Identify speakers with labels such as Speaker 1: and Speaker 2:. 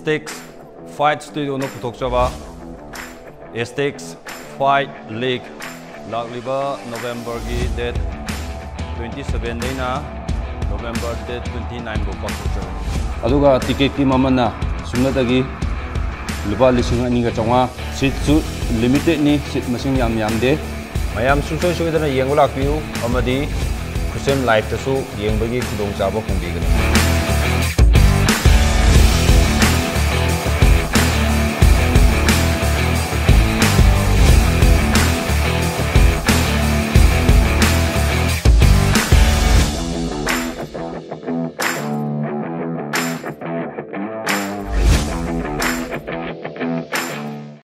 Speaker 1: Aesthetics Fight Studio no puthokchaba Aesthetics Fight League lakliba November gi date 27 daina November date 29 go pathokchaba
Speaker 2: aduga ticket ki mamana sumnadagi lupa lising ani ga chonga seat su limited ni seat masing yam de
Speaker 1: mayam sungsoi soidana yengulak piu amadi kusem live tasu yengbagi khudong chaba khungbi gani